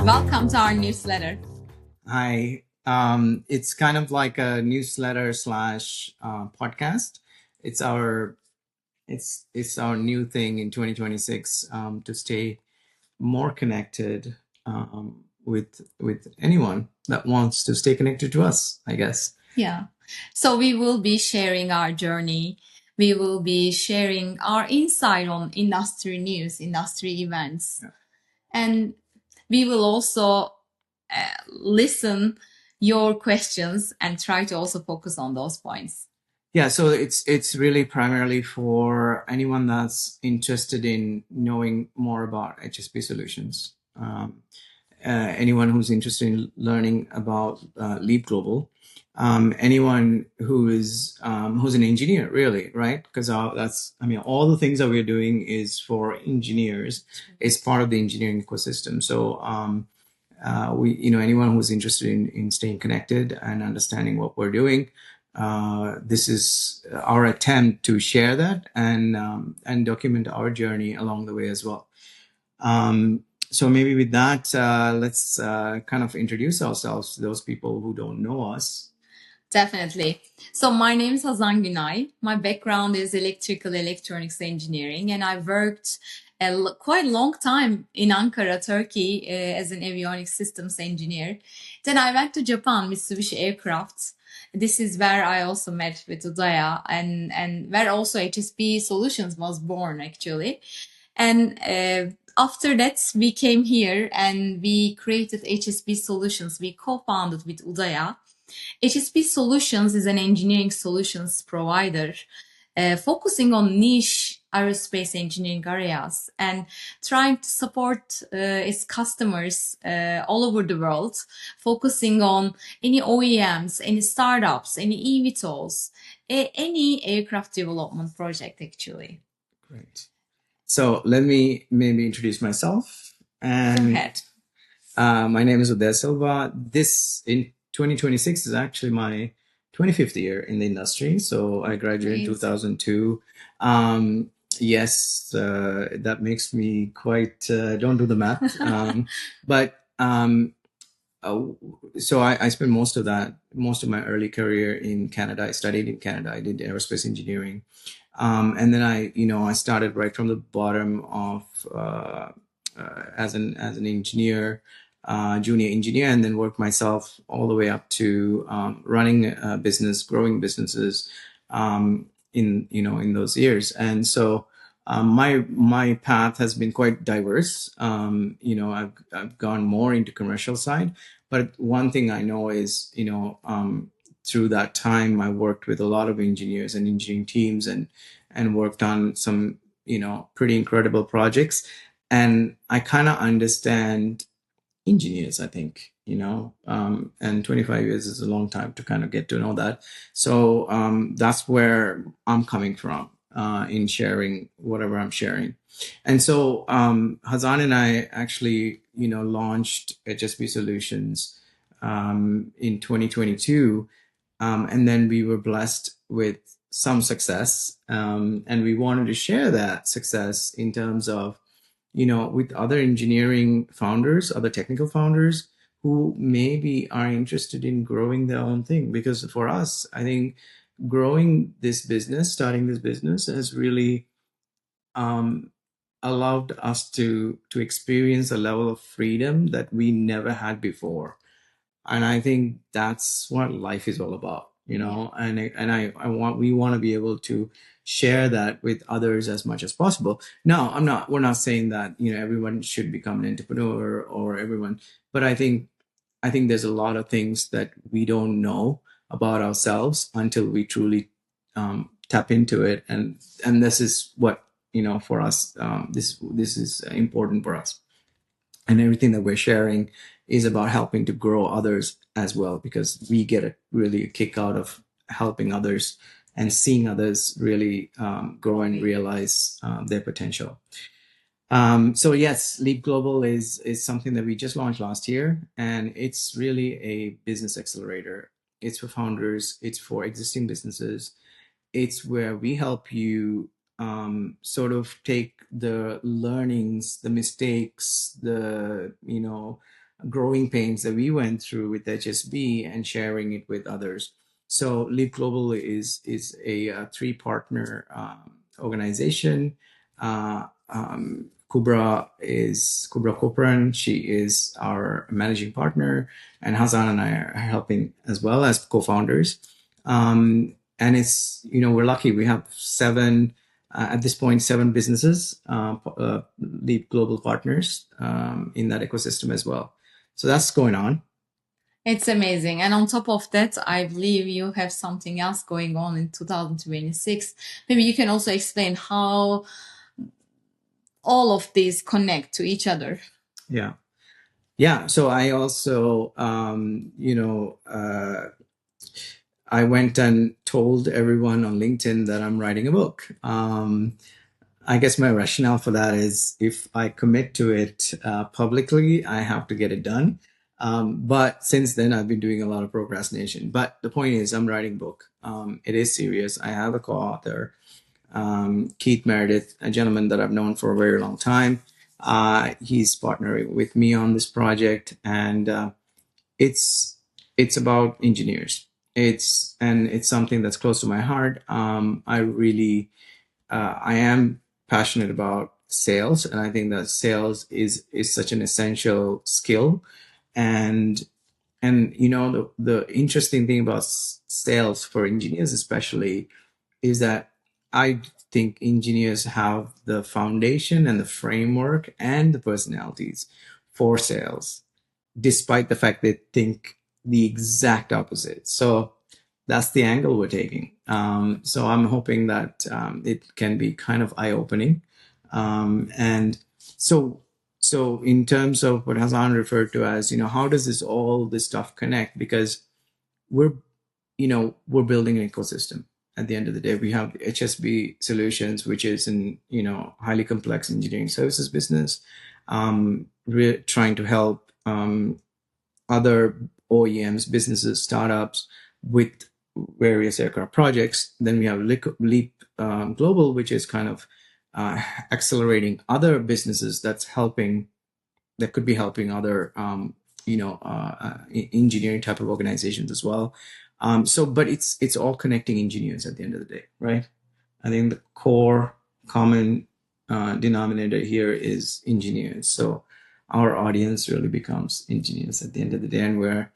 Welcome to our newsletter. Hi. It's kind of like a newsletter slash podcast. It's our it's our new thing in 2026 to stay more connected with anyone that wants to stay connected to us, I guess. Yeah. So we will be sharing our journey. We will be sharing our insight on industry news, industry events. Yeah. And we will also listen your questions and try to also focus on those points. Yeah, so it's really primarily for anyone that's interested in knowing more about HSP solutions. Anyone who's interested in learning about Leap Global, anyone who is who's an engineer, really, right? Because all the things that we're doing is for engineers. It's part of the engineering ecosystem. So anyone who's interested in staying connected and understanding what we're doing, this is our attempt to share that and document our journey along the way as well. So maybe with that, let's kind of introduce ourselves to those people who don't know us. Definitely. So my name is Hazan Günay. My background is electrical electronics engineering, and I worked quite a long time in Ankara, Turkey, as an avionics systems engineer. Then I went to Japan, Mitsubishi Aircraft. This is where I also met with Udaya, and where also HSP Solutions was born, actually. And after that, we came here and we created HSP Solutions. We co-founded with Udaya. HSP Solutions is an engineering solutions provider focusing on niche aerospace engineering areas and trying to support its customers all over the world, focusing on any OEMs, any startups, any eVTOLs, any aircraft development project, actually. Great. So let me maybe introduce myself. And go ahead. My name is Udaya Silva. This in 2026 is actually my 25th year in the industry. So I graduated in 2002. Yes, that makes me quite, don't do the math. But so I spent most of my early career in Canada. I studied in Canada. I did aerospace engineering. And then I started right from the bottom of as an engineer, junior engineer, and then worked myself all the way up to running a business, growing businesses in those years. And so my path has been quite diverse. I've gone more into commercial side, but one thing I know is through that time I worked with a lot of engineers and engineering teams and worked on some pretty incredible projects, and I kind of understand engineers, I think, and 25 years is a long time to kind of get to know that. So that's where I'm coming from in sharing whatever I'm sharing. And so Hazan and I actually, launched HSP Solutions in 2022. And then we were blessed with some success. And we wanted to share that success in terms of, with other engineering founders, other technical founders who maybe are interested in growing their own thing. Because for us, I think growing this business, starting this business has really allowed us to experience a level of freedom that we never had before. And I think that's what life is all about, we want to be able to share that with others as much as possible. No, we're not saying that, everyone should become an entrepreneur or everyone, but I think there's a lot of things that we don't know about ourselves until we truly tap into it. And this is what, for us, this is important for us. And everything that we're sharing is about helping to grow others as well, because we get a kick out of helping others and seeing others really grow and realize their potential. So yes, Leap Global is something that we just launched last year, and it's really a business accelerator. It's for founders, it's for existing businesses. It's where we help you sort of take the learnings, the mistakes, the growing pains that we went through with HSB and sharing it with others. So Leap Global is a three partner organization. Kubra Kopran. She is our managing partner, and Hazan and I are helping as well as co-founders. And it's, we're lucky. We have at this point, 7 businesses, Leap Global partners in that ecosystem as well. So that's going on. It's amazing. And on top of that, I believe you have something else going on in 2026. Maybe you can also explain how all of these connect to each other. Yeah. Yeah. So I also, I went and told everyone on LinkedIn that I'm writing a book. I guess my rationale for that is if I commit to it publicly, I have to get it done. But since then, I've been doing a lot of procrastination. But the point is, I'm writing a book. It is serious. I have a co-author, Keith Meredith, a gentleman that I've known for a very long time. He's partnering with me on this project, and it's about engineers. It's something that's close to my heart. I am passionate about sales, and I think that sales is such an essential skill. And the interesting thing about sales for engineers especially is that I think engineers have the foundation and the framework and the personalities for sales, despite the fact they think the exact opposite. So that's the angle we're taking. So I'm hoping that it can be kind of eye-opening. And so in terms of what Hassan referred to as, how does all this stuff connect? Because we're building an ecosystem. At the end of the day, we have HSB Solutions, which is an highly complex engineering services business. We're trying to help other OEMs, businesses, startups with various aircraft projects. Then we have Leap Global, which is kind of accelerating other businesses that could be helping other engineering type of organizations as well. But it's all connecting engineers at the end of the day, right? I think the core common denominator here is engineers. So our audience really becomes engineers at the end of the day, and we're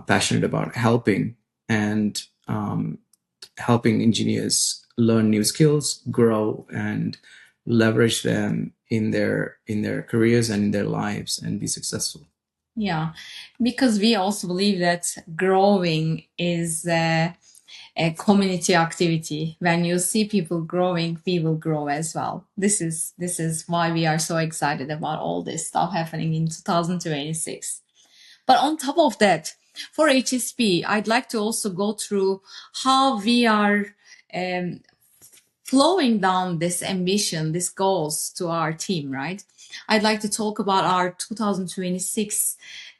passionate about helping engineers learn new skills, grow, and leverage them in their careers and in their lives and be successful. Yeah, because we also believe that growing is a community activity. When you see people growing, we will grow as well. This is why we are so excited about all this stuff happening in 2026. But on top of that, for HSP, I'd like to also go through how we are flowing down this ambition, these goals to our team, right? I'd like to talk about our 2026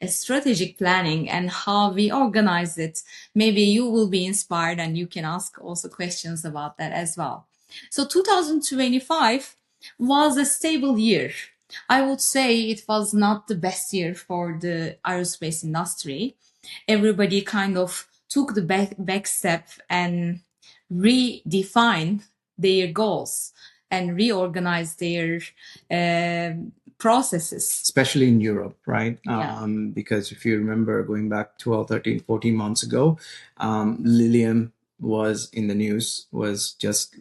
strategic planning and how we organize it. Maybe you will be inspired and you can ask also questions about that as well. So 2025 was a stable year. I would say it was not the best year for the aerospace industry. Everybody kind of took the back step and redefined their goals and reorganize their processes. Especially in Europe, right? Yeah. Because if you remember going back 12, 13, 14 months ago, Lilium was in the news, was just,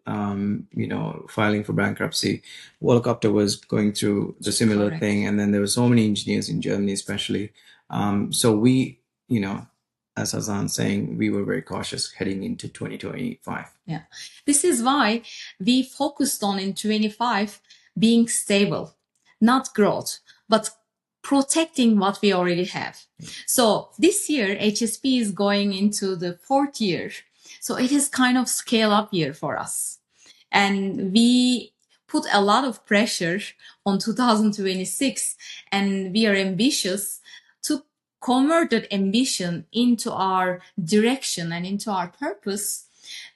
filing for bankruptcy. Volocopter was going through the similar Correct. thing. And then there were so many engineers in Germany, especially. So we, as Hazan's saying, we were very cautious heading into 2025. Yeah. This is why we focused on in 25 being stable, not growth, but protecting what we already have. So this year, HSP is going into the 4th year. So it is kind of scale up year for us. And we put a lot of pressure on 2026, and we are ambitious to convert that ambition into our direction and into our purpose.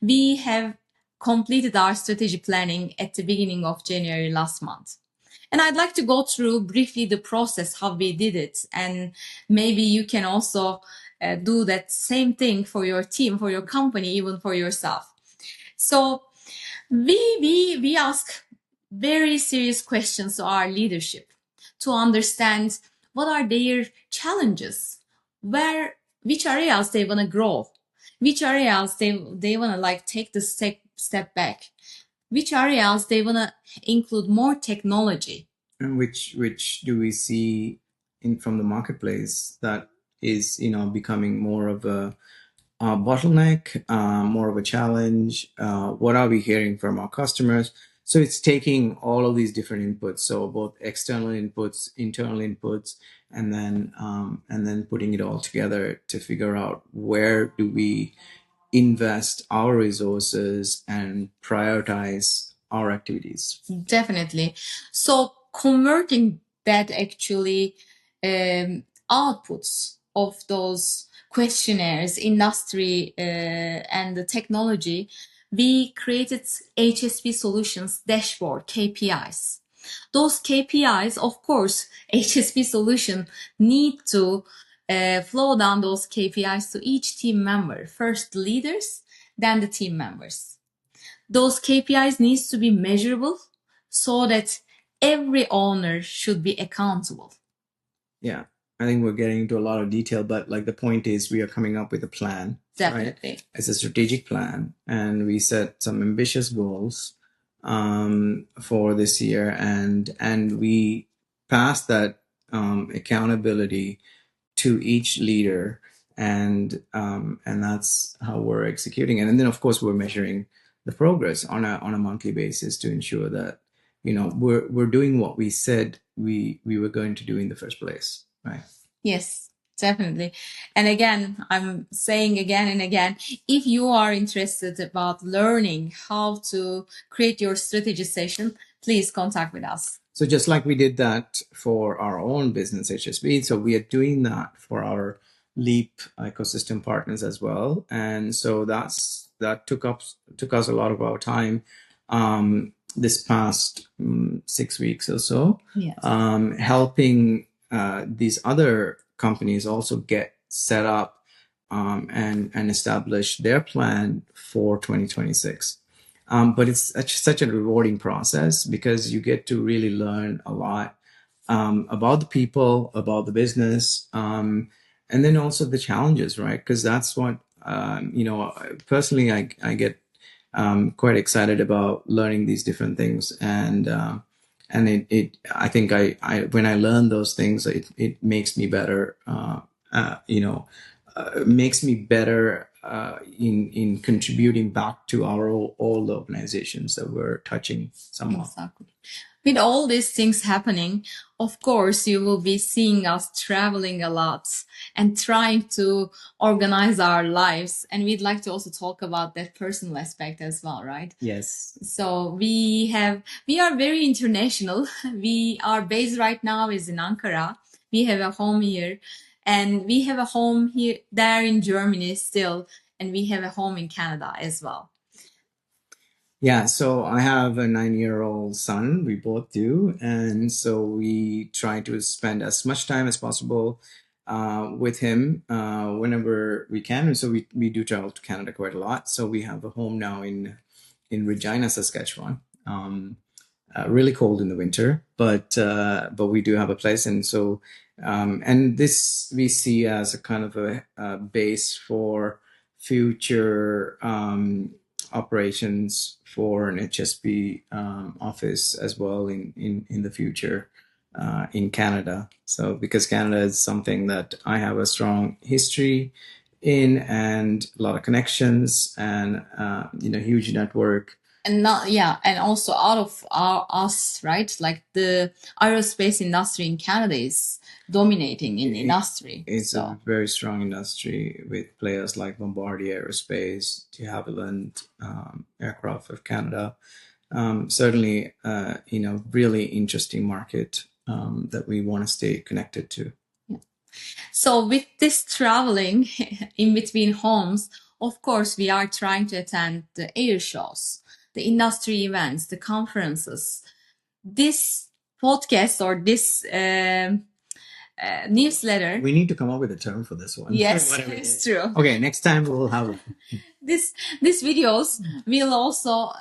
We have completed our strategy planning at the beginning of January last month. And I'd like to go through briefly the process, how we did it. And maybe you can also do that same thing for your team, for your company, even for yourself. So we ask very serious questions to our leadership to understand what are their challenges, which areas they want to grow, which areas they want to like take the step back, which areas they want to include more technology. And which do we see in from the marketplace that is, becoming more of a bottleneck, more of a challenge? What are we hearing from our customers? So it's taking all of these different inputs, so both external inputs, internal inputs, and then putting it all together to figure out where do we invest our resources and prioritize our activities. Definitely. So converting that actually outputs of those questionnaires, industry and the technology, we created HSP Solutions dashboard KPIs. Those KPIs, of course, HSP solution need to flow down those KPIs to each team member. First the leaders, then the team members. Those KPIs needs to be measurable so that every owner should be accountable. Yeah, I think we're getting into a lot of detail, but like the point is we are coming up with a plan. Definitely. Right? It's a strategic plan, and we set some ambitious goals for this year, and we pass that accountability to each leader, and that's how we're executing it. And then of course we're measuring the progress on a monthly basis to ensure that we're doing what we said we were going to do in the first place, right? Yes, definitely. And again, I'm saying again and again, if you are interested about learning how to create your strategy session, please contact with us. So just like we did that for our own business HSB, so we are doing that for our Leap ecosystem partners as well. And so that took us a lot of our time this past 6 weeks or so. Yes. Helping these other companies also get set up and establish their plan for 2026. But it's such a rewarding process because you get to really learn a lot about the people, about the business, and then also the challenges, right? Because that's what, personally, I get quite excited about learning these different things. And I think when I learn those things, it makes me better, makes me better in contributing back to our all the organizations that we're touching somewhat. Exactly. With all these things happening, of course, you will be seeing us traveling a lot and trying to organize our lives. And we'd like to also talk about that personal aspect as well, right? Yes. So we are very international. Our base right now is in Ankara. We have a home here, and we have a home there in Germany still, and we have a home in Canada as well. Yeah, so I have a 9-year-old son. We both do, and so we try to spend as much time as possible with him whenever we can. And so we do travel to Canada quite a lot. So we have a home now in Regina, Saskatchewan. Really cold in the winter, but we do have a place, and so and this we see as a kind of a base for future operations for an HSP office as well in the future in Canada. So because Canada is something that I have a strong history in and a lot of connections and huge network. And and also out of us, right? Like the aerospace industry in Canada is dominating in the industry. It's a very strong industry with players like Bombardier Aerospace, de Havilland, Aircraft of Canada. Certainly, really interesting market that we want to stay connected to. Yeah. So with this traveling in between homes, of course, we are trying to attend the air shows, the industry events, the conferences. This podcast or this newsletter. We need to come up with a term for this one. Yes, Whatever it it's is. true. Okay, next time we'll have These videos will also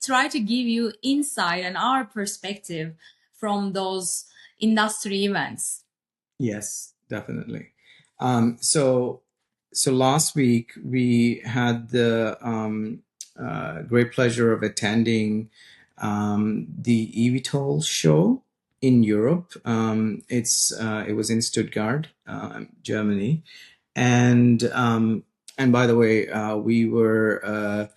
try to give you insight and our perspective from those industry events. Yes, definitely. So last week we had the great pleasure of attending the eVTOL show in Europe. It was in Stuttgart, Germany, and by the way, we were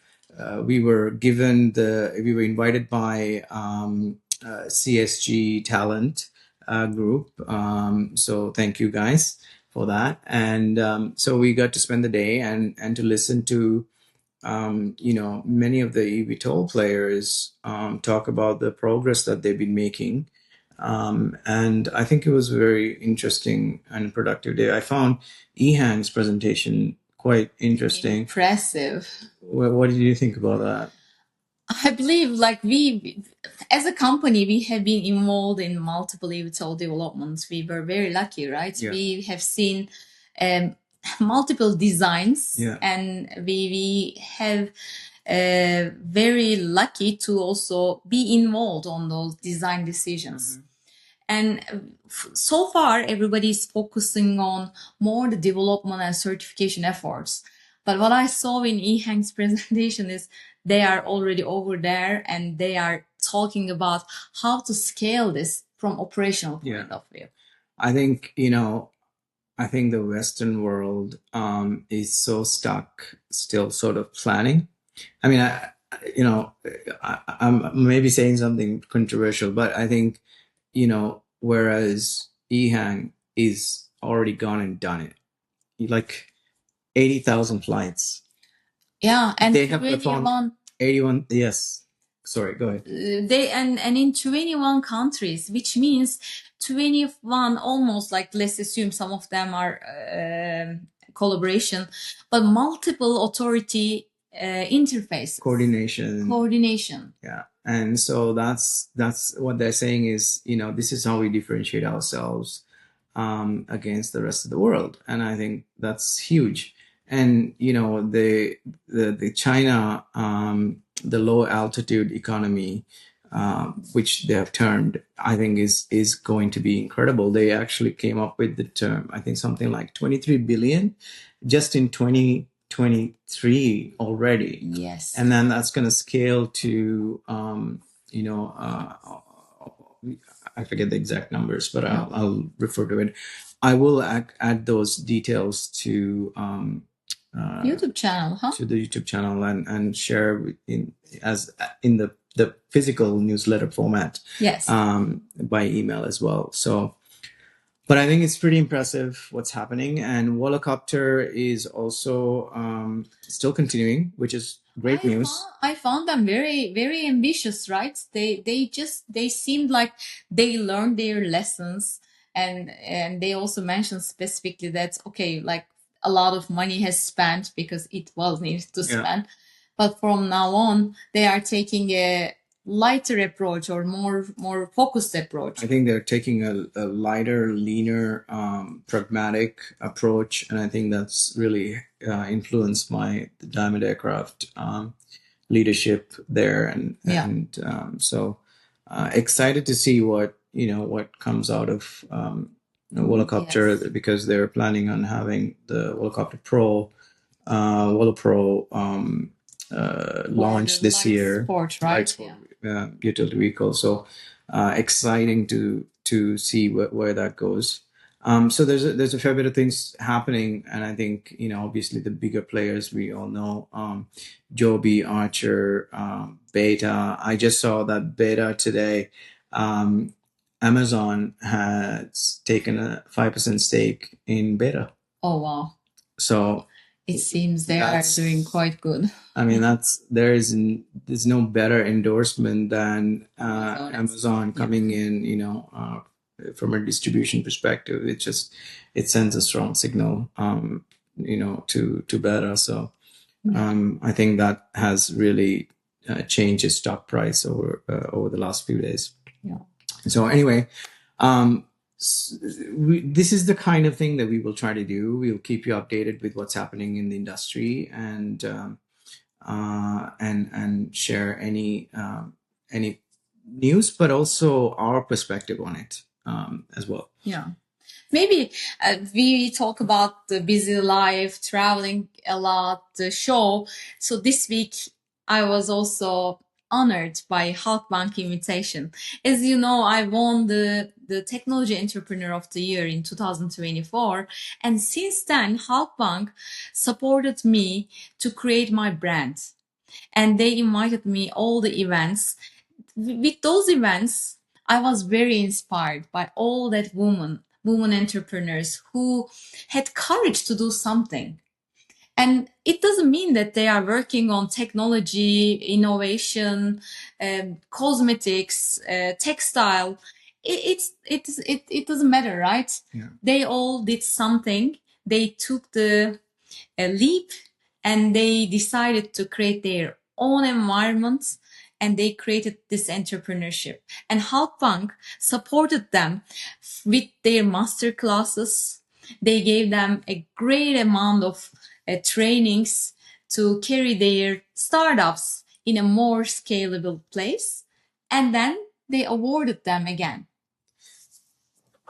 invited by CSG Talent group. So thank you guys for that. And so we got to spend the day and to listen to many of the eVTOL players talk about the progress that they've been making. And I think it was a very interesting and productive day. I found Ehang's presentation quite interesting. Impressive. What did you think about that? I believe, like, we, as a company, we have been involved in multiple eVTOL developments. We were very lucky, right? Yeah. We have seen multiple designs, Yeah. and we have very lucky to also be involved on those design decisions. And so far, everybody is focusing on more the development and certification efforts. But what I saw in Ehang's presentation is they are already over there and they are talking about how to scale this from operational point of view. I think, I think the Western world is so stuck still sort of planning. I mean, I'm maybe saying something controversial, but I think, whereas Ehang is already gone and done it, like 80,000 flights. Yeah, and they have performed 81. Yes. Sorry, go ahead. They and in 21 countries, which means 21, almost, like, let's assume some of them are collaboration, but multiple authority interfaces. Coordination. Yeah. And so that's what they're saying is, this is how we differentiate ourselves against the rest of the world. And I think that's huge. And, the China, the low altitude economy, which they have termed, I think is going to be incredible. They actually came up with the term, I think something like 23 billion just in 2023 already. Yes. And then that's going to scale to, I forget the exact numbers, but I'll refer to it. I will add those details to YouTube channel, to the YouTube channel and share in the physical newsletter format. Yes. By email as well. So, but I think it's pretty impressive what's happening, and Volocopter is also still continuing, which is great news. I found them very, very ambitious, right? They seemed like they learned their lessons, and they also mentioned specifically that, okay, like, a lot of money has spent because it was needed to spend, but from now on they are taking a lighter approach or more focused approach. I think they're taking a lighter, leaner, pragmatic approach, and I think that's really influenced my Diamond Aircraft leadership there, and so excited to see what comes out of Volocopter, because they're planning on having the Volocopter Pro, VoloPro launch this year. Sport, right? Utility vehicle. So exciting to see where that goes. So there's a fair bit of things happening, and I think obviously the bigger players we all know, Joby, Archer, Beta. I just saw that Beta today. Amazon has taken a 5% stake in Beta. Oh wow! So it seems they are doing quite good. I mean, there's no better endorsement than Amazon coming in. From a distribution perspective, it sends a strong signal, to Beta. So I think that has really changed its stock price over the last few days. Yeah. So anyway, um, this is the kind of thing that we will try to do. We'll keep you updated with what's happening in the industry, and share any news, but also our perspective on it, as well. Yeah. Maybe we talk about the busy life, traveling a lot, the show. So this week I was also honored by Halkbank invitation. As you know, I won the Technology Entrepreneur of the Year in 2024. And since then, Halkbank supported me to create my brand. And they invited me all the events. With those events, I was very inspired by all that women entrepreneurs who had courage to do something. And it doesn't mean that they are working on technology, innovation, cosmetics, textile. It doesn't matter, right? Yeah. They all did something. They took the leap and they decided to create their own environments and they created this entrepreneurship. And Halkbank supported them with their master classes. They gave them a great amount of trainings to carry their startups in a more scalable place. And then they awarded them again.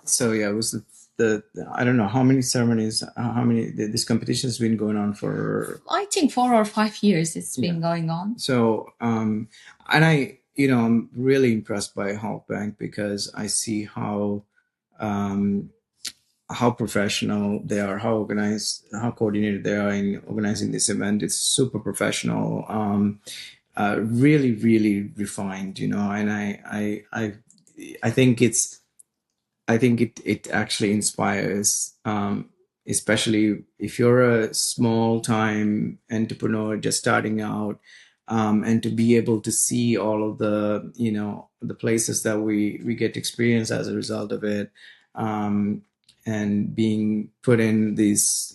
So yeah, it was the I don't know how many ceremonies, how many this competition has been going on for. I think 4 or 5 years it's been going on. So and I'm really impressed by Halkbank because I see how professional they are, how organized, how coordinated they are in organizing this event. It's super professional, really, really refined, and I think it actually inspires, especially if you're a small time entrepreneur just starting out, and to be able to see all of the places that we get to experience as a result of it, and being put in these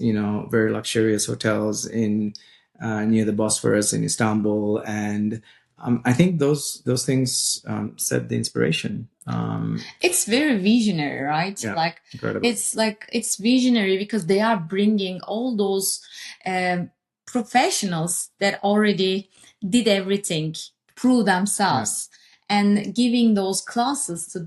very luxurious hotels in near the Bosphorus in Istanbul, and I think those things set the inspiration. It's very visionary, right? Yeah, like incredible. it's visionary because they are bringing all those professionals that already did everything, prove themselves, and giving those classes to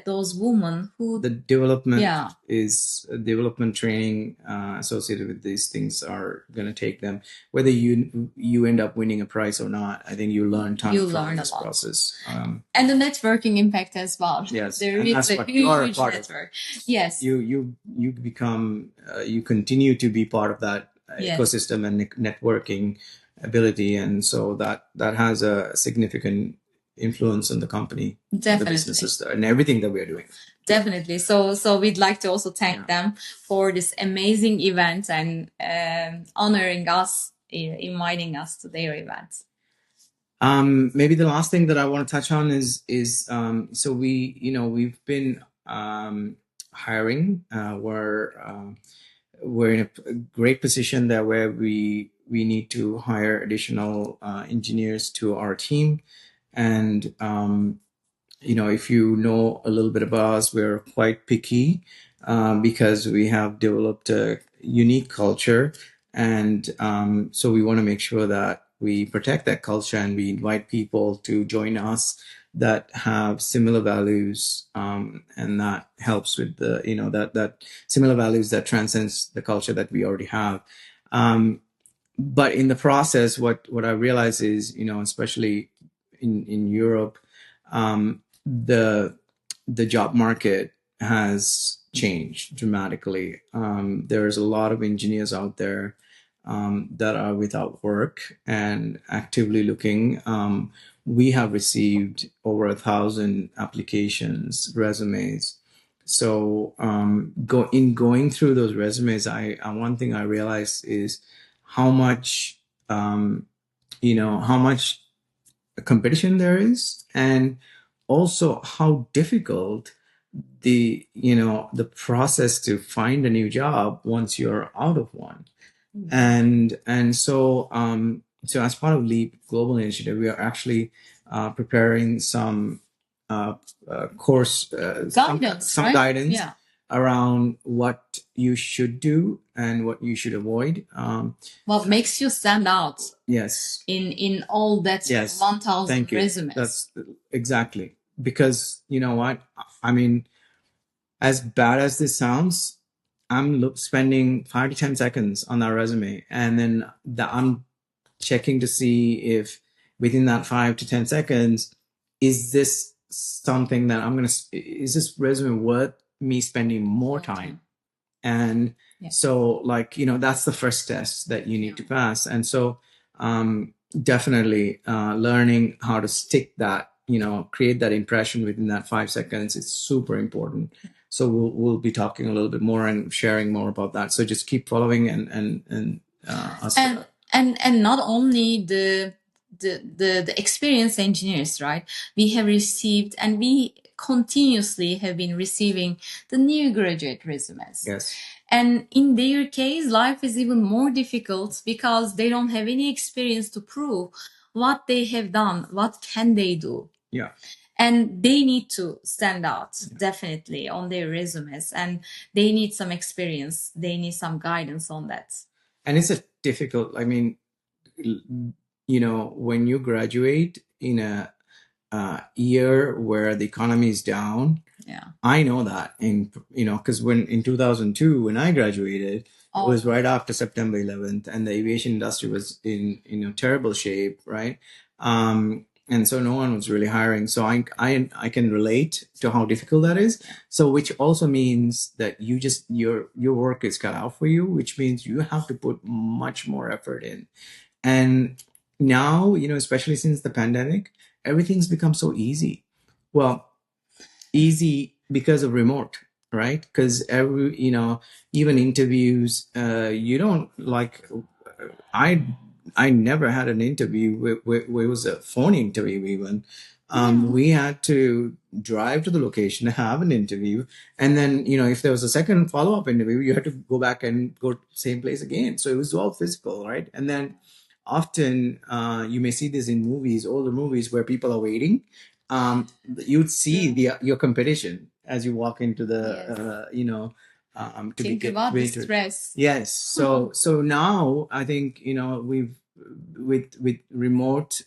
those women who The development Yeah. is development training associated with these things are going to take them, whether you end up winning a prize or not. I think you learn tons You from learn a this lot. process. And the networking impact as well. Yes, There and is that's a what you are a huge part of. network. Yes. You become you continue to be part of that Yes. ecosystem and networking ability, and so that has a significant influence on the company, the Definitely. businesses, and everything that we are doing. Definitely. So we'd like to also thank them for this amazing event and honoring us, inviting us to their event. Maybe the last thing that I want to touch on is so we've been hiring. We're in a great position that where we need to hire additional engineers to our team, and if you know a little bit about us, we're quite picky, because we have developed a unique culture, and so we want to make sure that we protect that culture and we invite people to join us that have similar values, and that helps with the that similar values that transcends the culture that we already have. But in the process, what I realize is, especially in Europe, the job market has changed dramatically. There's a lot of engineers out there that are without work and actively looking. We have received over 1,000 applications, resumes. So going through those resumes, one thing I realized is how much how much competition there is, and also how difficult the process to find a new job once you're out of one. And so so as part of Leap Global Initiative, we are actually preparing some course, Guidance, some right? guidance Yeah. around what you should do and what you should avoid. What makes you stand out Yes. in all that Yes. 1,000 Thank you. resumes? That's exactly, because you know what? I mean, as bad as this sounds, I'm spending 5 to 10 seconds on that resume, and then I'm checking to see if within that 5 to 10 seconds, is this something that is this resume worth me spending more time? And Yeah. so, like, that's the first test that you need to pass. And so, definitely learning how to stick that, create that impression within that 5 seconds is super important. So we'll be talking a little bit more and sharing more about that. So just keep following and us. And not only the experienced engineers, right? We have received, and we continuously have been receiving the new graduate resumes. Yes. And in their case, life is even more difficult because they don't have any experience to prove what they have done, what can they do. Yeah. And they need to stand out definitely on their resumes, and they need some experience. They need some guidance on that. And it's a difficult, I mean, when you graduate in a year where the economy is down, yeah, I know that because in 2002, when I graduated, it was right after September 11th, and the aviation industry was in terrible shape, right? And so no one was really hiring. So I can relate to how difficult that is. So which also means that your work is cut out for you, which means you have to put much more effort in. And now, especially since the pandemic, everything's become so easy. Well, easy because of remote, right? Because even interviews, you don't like. I never had an interview where it was a phone interview even. We had to drive to the location to have an interview, and then if there was a second follow-up interview, you had to go back and go to the same place again. So it was all physical, right? And then often you may see this in movies, older movies, where people are waiting. You'd see your competition as you walk into the to think about the stress. Yes. So now I think we've with remote,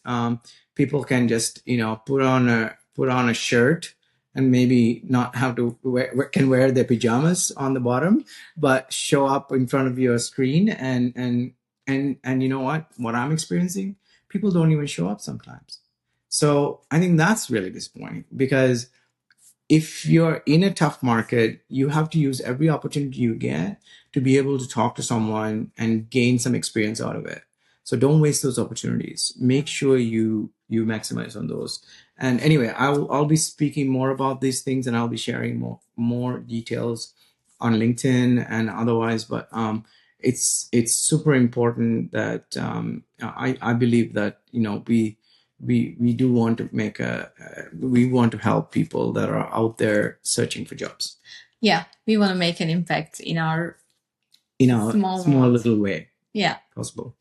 people can just put on a shirt and maybe not have to can wear their pajamas on the bottom, but show up in front of your screen and you know what I'm experiencing, people don't even show up sometimes. So I think that's really disappointing, because if you're in a tough market, you have to use every opportunity you get to be able to talk to someone and gain some experience out of it. So don't waste those opportunities. Make sure you maximize on those. And anyway, I'll be speaking more about these things, and I'll be sharing more details on LinkedIn and otherwise. But it's super important that I believe that we do want to we want to help people that are out there searching for jobs. Yeah, we want to make an impact in our small little way. Yeah, possible.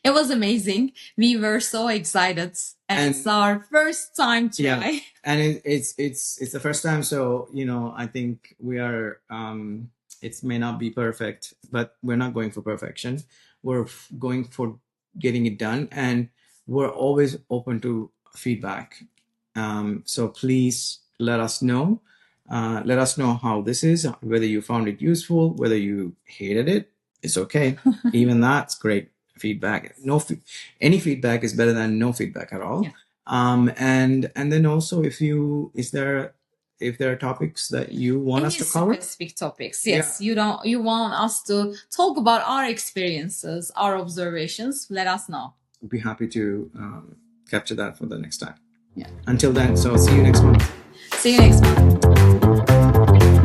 It was amazing. We were so excited, and it's our first time try. Yeah, and it's the first time. So I think we are. It may not be perfect, but we're not going for perfection. We're going for getting it done, and we're always open to feedback. So please let us know. Let us know how this is, whether you found it useful, whether you hated it. It's okay. Even that's great feedback. Any feedback is better than no feedback at all. Yeah. And then also, if there are topics that you want us to cover, specific topics, yes, yeah. You want us to talk about our experiences, our observations, let us know. We'll be happy to capture that for the next time. Yeah. Until then, so see you next month. See you next month.